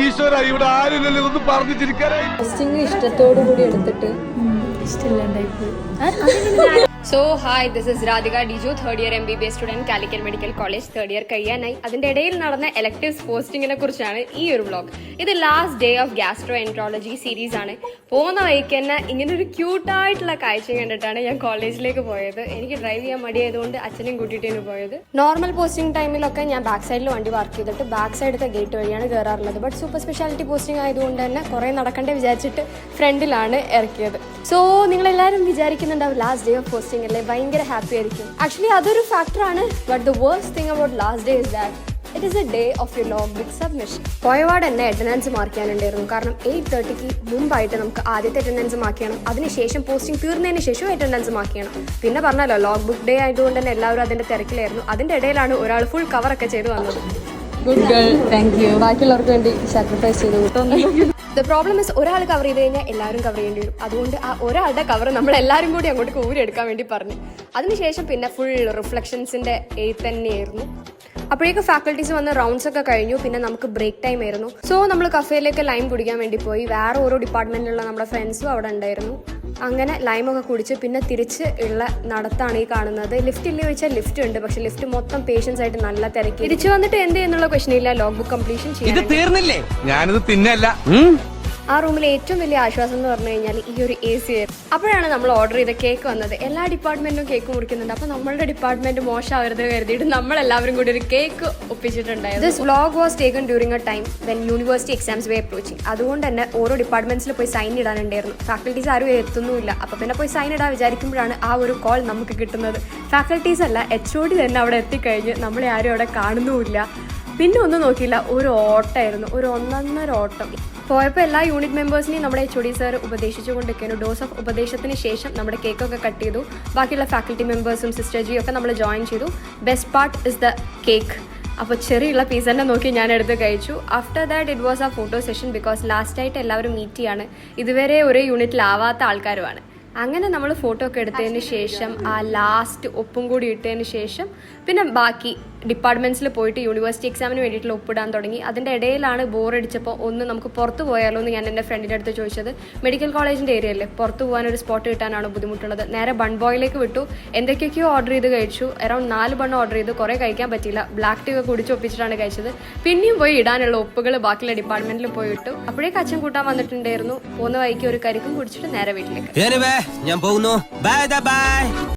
ഈശ്വര ഇവിടെ ആരില്ലല്ലോ ഒന്ന് പറഞ്ഞു ചിരിക്കാനായി. ഇഷ്ടത്തോടു കൂടി എടുത്തിട്ട് So hi, this is Radhika Diju, third year MBBS student, Calicut Medical College, third year കഴിയാനായി. അതിന്റെ ഇടയിൽ നടന്ന electives പോസ്റ്റിങ്ങിനെ കുറിച്ചാണ് ഈ ഒരു വ്ലോഗ്. ഇത് ലാസ്റ്റ് ഡേ ഓഫ് ഗാസ്ട്രോഎൻട്രോളജി സീരീസ് ആണ്. പോകുന്ന വഴിക്ക് തന്നെ ഇങ്ങനെ ഒരു ക്യൂട്ടായിട്ടുള്ള കാഴ്ച കണ്ടിട്ടാണ് ഞാൻ കോളേജിലേക്ക് പോയത്. എനിക്ക് ഡ്രൈവ് ചെയ്യാൻ മടിയായതുകൊണ്ട് അച്ഛനെയും കൂട്ടിയിട്ടാണ് പോയത്. നോർമൽ പോസ്റ്റിംഗ് ടൈമിലൊക്കെ ഞാൻ ബാക്ക് സൈഡിൽ വണ്ടി പാർക്ക് ചെയ്തിട്ട് ബാക്ക് സൈഡത്തെ ഗേറ്റ് വഴിയാണ് കയറാറുള്ളത്. ബട്ട് സൂപ്പർ സ്പെഷ്യാലിറ്റി പോസ്റ്റിംഗ് ആയതുകൊണ്ട് തന്നെ കുറേ നടക്കണ്ടേ വിചാരിച്ചിട്ട് ഫ്രണ്ടിലാണ് ഇറക്കിയത്. സോ നിങ്ങളെല്ലാവരും വിചാരിക്കുന്നുണ്ടാവും ലാസ്റ്റ് ഡേ ഓഫ് പോസ്റ്റിംഗ് അല്ലേ, ഭയങ്കര ഹാപ്പി ആയിരിക്കും. ആക്ച്വലി അതൊരു ഫാക്ടറാണ്. But the worst thing about last day is that it is a day of your log book submission. പോയപാട് തന്നെ അറ്റൻഡൻസ് മാർക്ക് ചെയ്യാനുണ്ടായിരുന്നു. കാരണം 8:30 മുമ്പായിട്ട് നമുക്ക് ആദ്യത്തെ അറ്റൻഡൻസ് മാർക്ക് ചെയ്യണം. അതിനുശേഷം പോസ്റ്റിംഗ് തീർന്നതിന് ശേഷം അറ്റൻഡൻസ് മാർക്ക് ചെയ്യണം. പിന്നെ പറഞ്ഞല്ലോ ലോഗ് ബുക്ക് ഡേ ആയതുകൊണ്ട് തന്നെ എല്ലാവരും അതിന്റെ തിരക്കിലായിരുന്നു. അതിന്റെ ഇടയിലാണ് ഒരാൾ ഫുൾ കവറൊക്കെ ചെയ്ത് വന്നത്. Good girl, thank you. ബാക്കിയുള്ളവർക്ക് വേണ്ടി സാക്രിഫൈസ് ചെയ്ത് കിട്ടുന്നു. ദ പ്രോബ്ലം ഇസ് ഒരാൾ കവർ ചെയ്ത് കഴിഞ്ഞാൽ എല്ലാവരും കവർ ചെയ്യേണ്ടി വരും. അതുകൊണ്ട് ആ ഒരാളുടെ കവർ നമ്മളെല്ലാവരും കൂടി അങ്ങോട്ട് ഊരെടുക്കാൻ വേണ്ടി പറഞ്ഞു. അതിനുശേഷം പിന്നെ ഫുൾ റിഫ്ലക്ഷൻസിന്റെ എയ്ത്ത് തന്നെയായിരുന്നു. അപ്പോഴേക്കും ഫാക്കൽറ്റീസ് വന്ന് റൗണ്ട്സ് ഒക്കെ കഴിഞ്ഞു. പിന്നെ നമുക്ക് ബ്രേക്ക് ടൈം ആയിരുന്നു. സോ നമ്മൾ കഫേയിലേക്ക് ലൈം കുടിക്കാൻ വേണ്ടി പോയി. വേറെ ഓരോ ഡിപ്പാർട്ട്മെന്റിലുള്ള നമ്മുടെ ഫ്രണ്ട്സും അവിടെ ഉണ്ടായിരുന്നു. അങ്ങനെ ലൈമൊക്കെ കുടിച്ച് പിന്നെ തിരിച്ച് ഉള്ള നടത്താണ് ഈ കാണുന്നത്. ലിഫ്റ്റ് ഇല്ല ചോദിച്ചാൽ ലിഫ്റ്റ് ഉണ്ട്, പക്ഷെ ലിഫ്റ്റ് മൊത്തം പേഷ്യൻസ് ആയിട്ട് നല്ല തിരക്കി. തിരിച്ചു വന്നിട്ട് എന്ത് ചെയ്യുന്നുള്ള ക്വസ്റ്റൻ ഇല്ല, ലോഗ് ബുക്ക് കംപ്ലീഷൻ ചെയ്യാൻ. ഞാനിത് തിന്നല്ല. ആ റൂമിലെ ഏറ്റവും വലിയ ആശ്വാസം എന്ന് പറഞ്ഞു കഴിഞ്ഞാൽ ഈ ഒരു AC ആയിരുന്നു. അപ്പോഴാണ് നമ്മൾ ഓർഡർ ചെയ്ത കേക്ക് വന്നത്. എല്ലാ ഡിപ്പാർട്ട്മെന്റും കേക്ക് മുറിക്കുന്നുണ്ട്. അപ്പോൾ നമ്മളുടെ ഡിപ്പാർട്ട്മെന്റ് മോശമാവരുത് കരുതിയിട്ട് നമ്മളെല്ലാവരും കൂടി ഒരു കേക്ക് ഒപ്പിച്ചിട്ടുണ്ടായിരുന്നു. This vlog was taken during a time when university exams were approaching. അതുകൊണ്ട് തന്നെ ഓരോ ഡിപ്പാർട്ട്മെന്റ്സിൽ പോയി സൈൻ ഇടാനുണ്ടായിരുന്നു. ഫാക്കൽറ്റീസ് ആരും എത്തുന്നുമില്ല. അപ്പോൾ പിന്നെ പോയി സൈൻ ഇടാൻ വിചാരിക്കുമ്പോഴാണ് ആ ഒരു കോൾ നമുക്ക് കിട്ടുന്നത്. ഫാക്കൽറ്റീസ് അല്ല, HOD തന്നെ അവിടെ എത്തിക്കഴിഞ്ഞ് നമ്മളെ ആരും അവിടെ കാണുന്നുമില്ല. പിന്നെ ഒന്നും നോക്കിയില്ല, ഒരു ഓട്ടമായിരുന്നു, ഒരു ഒന്നൊന്നര ഓട്ടം. പോയപ്പോൾ എല്ലാ യൂണിറ്റ് മെമ്പേഴ്സിനെയും നമ്മുടെ HOD സാർ ഉപദേശിച്ചുകൊണ്ടിരിക്കുന്നു. ഡോസ് ഓഫ് ഉപദേശത്തിന് ശേഷം നമ്മുടെ കേക്കൊക്കെ കട്ട് ചെയ്തു. ബാക്കിയുള്ള ഫാക്കൽറ്റി മെമ്പേഴ്സും സിസ്റ്റർ ജിയും ഒക്കെ നമ്മൾ ജോയിൻ ചെയ്തു. Best part is the cake. അപ്പോൾ ചെറിയുള്ള പീസ് തന്നെ നോക്കി ഞാൻ എടുത്ത് കഴിച്ചു. ആഫ്റ്റർ ദാറ്റ് ഇറ്റ് വാസ് ആ ഫോട്ടോ സെഷൻ. ബിക്കോസ് ലാസ്റ്റായിട്ട് എല്ലാവരും മീറ്റ് ചെയ്യാണ്. ഇതുവരെ ഒരേ യൂണിറ്റിലാവാത്ത ആൾക്കാരുമാണ്. അങ്ങനെ നമ്മൾ ഫോട്ടോ ഒക്കെ എടുത്തതിന് ശേഷം ആ ലാസ്റ്റ് ഒപ്പും കൂടി ഇട്ടതിന് ശേഷം പിന്നെ ബാക്കി ഡിപ്പാർട്ട്മെന്റ്സിൽ പോയിട്ട് യൂണിവേഴ്സിറ്റി എക്സാമിന് വേണ്ടിയിട്ടുള്ള ഒപ്പിടാൻ തുടങ്ങി. അതിൻ്റെ ഇടയിലാണ് ബോറടിച്ചപ്പോൾ ഒന്ന് നമുക്ക് പുറത്ത് പോയാലോ എന്ന് ഞാൻ എൻ്റെ ഫ്രണ്ടിൻ്റെ അടുത്ത് ചോദിച്ചത്. മെഡിക്കൽ കോളേജിൻ്റെ ഏരിയയല്ലേ, പുറത്ത് പോകാനൊരു സ്പോട്ട് കിട്ടാനാണ് ബുദ്ധിമുട്ടുള്ളത്. നേരെ ബൺ ബോയിലേക്ക് വിട്ടു. എന്തൊക്കെയൊക്കെയോ ഓർഡർ ചെയ്ത് കഴിച്ചു. അറൗണ്ട് 4 ബൺ ഓർഡർ ചെയ്ത്. കുറേ കഴിക്കാൻ പറ്റിയില്ല. ബ്ലാക്ക് ടീ ഒക്കെ കുടിച്ച് ഒപ്പിച്ചിട്ടാണ് കഴിച്ചത്. പിന്നെയും പോയി ഇടാനുള്ള ഒപ്പുകൾ ബാക്കിയുള്ള ഡിപ്പാർട്ട്മെന്റിൽ പോയി ഇട്ടു. അപ്പോഴേക്ക് അച്ഛൻ കൂട്ടാൻ വന്നിട്ടുണ്ടായിരുന്നു. പോകുന്ന വഴിക്ക് ഒരു കരിക്കും കുടിച്ചിട്ട് നേരെ വീട്ടിലേക്ക്. ഞാൻ പോകുന്നു. Bye bye.